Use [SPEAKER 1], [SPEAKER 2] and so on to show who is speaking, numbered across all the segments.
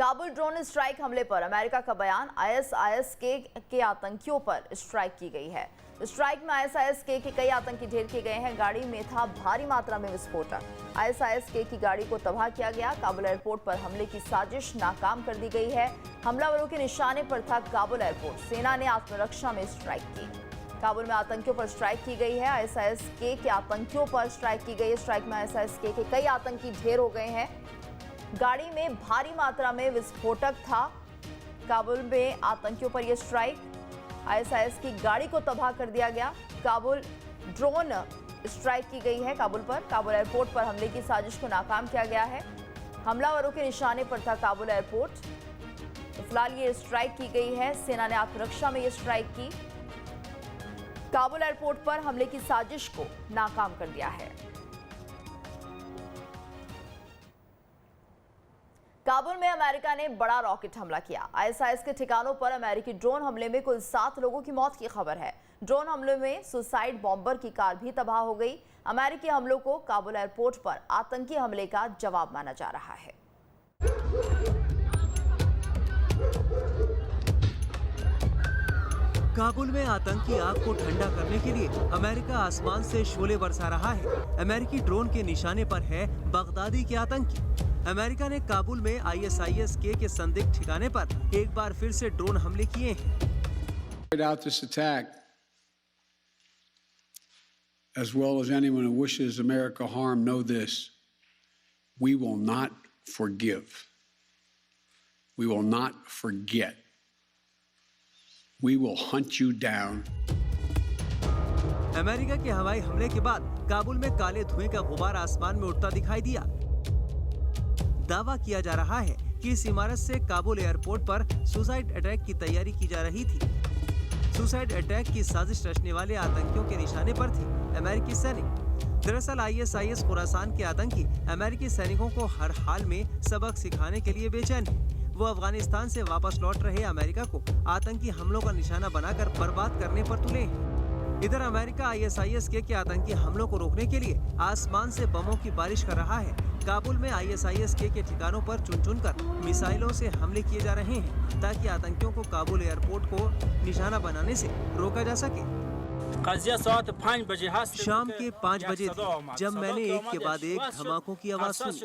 [SPEAKER 1] Kabul drone strike हमले पर America का बयान। आईएसआईएस के आतंकियों पर स्ट्राइक की गई है। स्ट्राइक में आईएसआईएस के कई आतंकी ढेर किए गए हैं। गाड़ी में था भारी मात्रा में विस्फोटक। आईएसआईएस की गाड़ी को तबाह किया गया। काबुल एयरपोर्ट पर हमले की साजिश नाकाम कर दी गई है। हमलावरों के निशाने पर था काबुल एयरपोर्ट। सेना ने आत्मरक्षा में स्ट्राइक की। काबुल में आतंकियों पर स्ट्राइक की गई है। आईएसआईएस के आतंकियों पर स्ट्राइक की गई है। स्ट्राइक में आईएसआईएस के कई आतंकी ढेर हो गए हैं। गाड़ी में भारी मात्रा में विस्फोटक था। काबुल में आतंकियों पर यह स्ट्राइक। आईएसआईएस की गाड़ी को तबाह कर दिया गया। काबुल ड्रोन स्ट्राइक की गई है काबुल पर। काबुल एयरपोर्ट पर हमले की साजिश को नाकाम किया गया है। हमलावरों के निशाने पर था काबुल एयरपोर्ट। तो फिलहाल ये स्ट्राइक की गई है। सेना ने आत्मरक्षा में ये स्ट्राइक की। काबुल एयरपोर्ट पर हमले की साजिश को नाकाम कर दिया है। काबुल में अमेरिका ने बड़ा रॉकेट हमला किया। आईएसआईएस के ठिकानों पर अमेरिकी ड्रोन हमले में कुल 7 लोगों की मौत की खबर है। ड्रोन हमले में सुसाइड बॉम्बर की कार भी तबाह हो गई। अमेरिकी हमलों को काबुल एयरपोर्ट पर आतंकी हमले का जवाब माना जा रहा है।
[SPEAKER 2] काबुल में आतंकी आग को ठंडा करने के लिए अमेरिका आसमान से शोले बरसा रहा है। अमेरिकी ड्रोन के निशाने पर है बगदादी के आतंकी। अमेरिका ने काबुल में आईएसआईएस के संदिग्ध ठिकाने पर एक बार फिर से ड्रोन हमले किए हैं।
[SPEAKER 3] As well as anyone who wishes America harm, know this: we will not forgive. We will not forget. We will hunt you down.
[SPEAKER 2] America के हवाई हमले के बाद काबुल में काले धुएं का गुबार आसमान में उड़ता दिखाई दिया। दावा किया जा रहा है कि इस इमारत से काबुल एयरपोर्ट पर सुसाइड अटैक की तैयारी की जा रही थी। सुसाइड अटैक की साजिश रचने वाले आतंकियों के निशाने पर थे अमेरिकी सैनिक। दरअसल आईएसआईएस खुरासान के आतंकी अमेरिकी सैनिकों को हर हाल में सबक सिखाने के लिए बेचैन हैं। वो अफगानिस्तान से वापस लौट रहे अमेरिका को आतंकी हमलों का निशाना बनाकर बर्बाद करने पर तुले हैं। इधर अमेरिका आईएसआईएस के आतंकी हमलों को रोकने के लिए आसमान से बमों की बारिश कर रहा है। काबुल में आईएसआईएस के ठिकानों पर चुन कर मिसाइलों से हमले किए जा रहे हैं ताकि आतंकियों को काबुल एयरपोर्ट को निशाना बनाने से रोका जा सके। शाम के 5 बजे थे जब मैंने एक के बाद एक धमाकों की आवाज सुनी।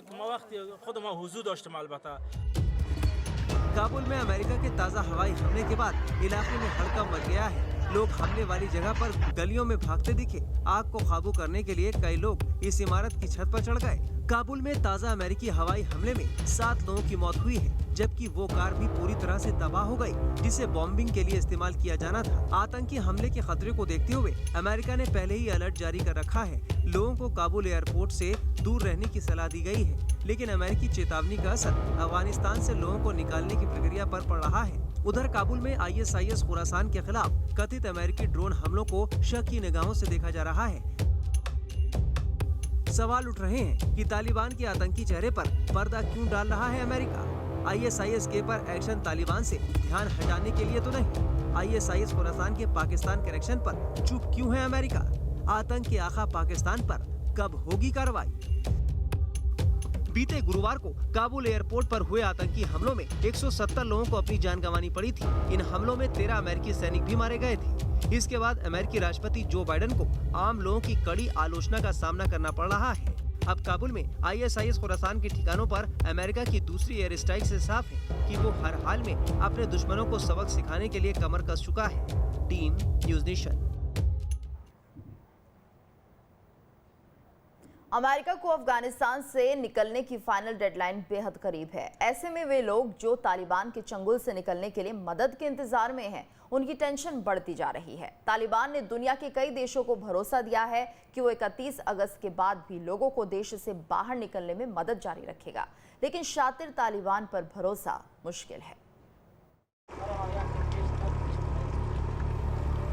[SPEAKER 2] काबुल में अमेरिका के ताज़ा हवाई हमले के बाद इलाके में हड़कंप मच गया है। लोग हमले वाली जगह पर गलियों में भागते दिखे। आग को काबू करने के लिए कई लोग इस इमारत की छत पर चढ़ गए। काबुल में ताज़ा अमेरिकी हवाई हमले में 7 लोगों की मौत हुई है, जबकि वो कार भी पूरी तरह से तबाह हो गई जिसे बॉम्बिंग के लिए इस्तेमाल किया जाना था। आतंकी हमले के खतरे को देखते हुए अमेरिका ने पहले ही अलर्ट जारी कर रखा है। लोगों को काबुल एयरपोर्ट से दूर रहने की सलाह दी गई है, लेकिन अमेरिकी चेतावनी का असर अफगानिस्तान से लोगों को निकालने की प्रक्रिया पर पड़ रहा है। उधर काबुल में आईएसआईएस खुरासान के खिलाफ कथित अमेरिकी ड्रोन हमलों को शक की निगाहों से देखा जा रहा है। सवाल उठ रहे हैं कि तालिबान के आतंकी चेहरे पर पर्दा क्यों डाल रहा है अमेरिका। आईएसआईएस के पर एक्शन तालिबान से ध्यान हटाने के लिए तो नहीं। आईएसआईएस खुरासान के पाकिस्तान कनेक्शन पर चुप क्यों है अमेरिका। आतंक के आका पाकिस्तान पर कब होगी कार्रवाई। बीते गुरुवार को काबुल एयरपोर्ट पर हुए आतंकी हमलों में 170 लोगों को अपनी जान गंवानी पड़ी थी। इन हमलों में 13 अमेरिकी सैनिक भी मारे गए थे। इसके बाद अमेरिकी राष्ट्रपति जो बाइडेन को आम लोगों की कड़ी आलोचना का सामना करना पड़ रहा है। अब काबुल में आईएसआईएस खुरासान के ठिकानों पर अमेरिका की दूसरी एयर स्ट्राइक से साफ है कि वो हर हाल में अपने दुश्मनों को सबक सिखाने के लिए कमर कस चुका है। Team news nation.
[SPEAKER 1] अमेरिका को अफगानिस्तान से निकलने की फाइनल डेडलाइन बेहद करीब है। ऐसे में वे लोग जो तालिबान के चंगुल से निकलने के लिए मदद के इंतजार में हैं, उनकी टेंशन बढ़ती जा रही है। तालिबान ने दुनिया के कई देशों को भरोसा दिया है कि वो 31 अगस्त के बाद भी लोगों को देश से बाहर निकलने में मदद जारी रखेगा, लेकिन शातिर तालिबान पर भरोसा मुश्किल है।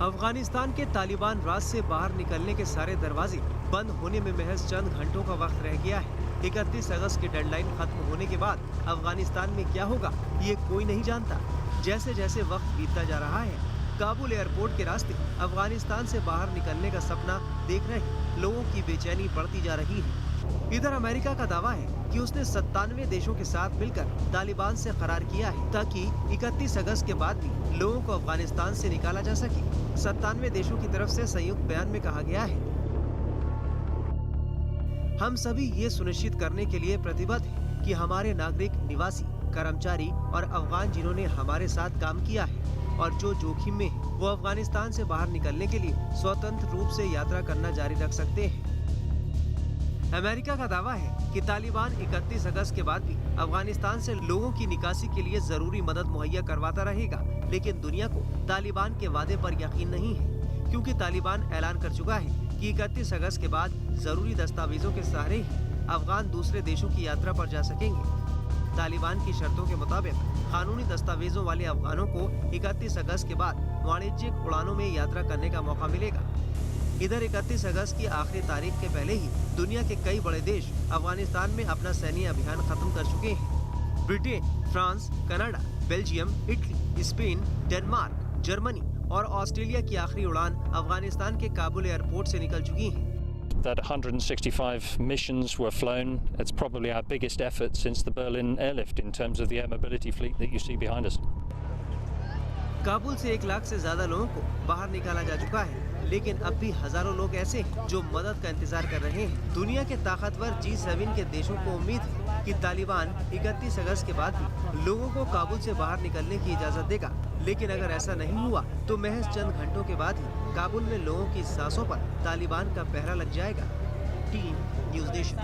[SPEAKER 2] अफगानिस्तान के तालिबान राज से बाहर निकलने के सारे दरवाजे बंद होने में महज चंद घंटों का वक्त रह गया है। 31 अगस्त की डेडलाइन खत्म होने के बाद अफगानिस्तान में क्या होगा ये कोई नहीं जानता। जैसे जैसे वक्त बीतता जा रहा है, काबुल एयरपोर्ट के रास्ते अफगानिस्तान से बाहर निकलने का सपना देख रहे लोगों की बेचैनी बढ़ती जा रही है। इधर अमेरिका का दावा है कि उसने 97 देशों के साथ मिलकर तालिबान से करार किया है ताकि 31 अगस्त के बाद भी लोगों को अफगानिस्तान से निकाला जा सके। 97 देशों की तरफ से संयुक्त बयान में कहा गया है, हम सभी ये सुनिश्चित करने के लिए प्रतिबद्ध हैं कि हमारे नागरिक, निवासी, कर्मचारी और अफगान जिन्होंने हमारे साथ काम किया है और जो जोखिम में है, वो अफगानिस्तान से बाहर निकलने के लिए स्वतंत्र रूप से यात्रा करना जारी रख सकते हैं। अमेरिका का दावा है कि तालिबान 31 अगस्त के बाद भी अफगानिस्तान से लोगों की निकासी के लिए जरूरी मदद मुहैया करवाता रहेगा, लेकिन दुनिया को तालिबान के वादे पर यकीन नहीं है, क्योंकि तालिबान ऐलान कर चुका है कि 31 अगस्त के बाद जरूरी दस्तावेजों के सहारे ही अफगान दूसरे देशों की यात्रा पर जा सकेंगे। तालिबान की शर्तों के मुताबिक कानूनी दस्तावेजों वाले अफगानों को 31 अगस्त के बाद वाणिज्यिक उड़ानों में यात्रा करने का मौका मिलेगा। इधर 31 अगस्त की आखिरी तारीख के पहले ही दुनिया के कई बड़े देश अफगानिस्तान में अपना सैन्य अभियान खत्म कर चुके हैं। Britain, France, Canada, Belgium, Italy, Spain, Denmark, Germany और ऑस्ट्रेलिया की आखिरी उड़ान अफगानिस्तान के काबुल एयरपोर्ट से निकल चुकी है।
[SPEAKER 4] That 165 missions were flown. It's probably our biggest effort since the Berlin airlift in terms of the air mobility fleet that you see behind us.
[SPEAKER 2] Kabul से 1 लाख से ज्यादा लोगों को बाहर निकाला जा चुका है, लेकिन अब भी हजारों लोग ऐसे हैं जो मदद का इंतजार कर रहे हैं। दुनिया के ताकतवर G7 के देशों को उम्मीद है कि तालिबान 31 अगस्त के बाद भी लोगों को काबुल से बाहर निकलने की इजाजत देगा, लेकिन अगर ऐसा नहीं हुआ तो महज चंद घंटों के बाद ही काबुल में लोगों की सांसों पर तालिबान का पहरा लग जाएगा। Team news nation.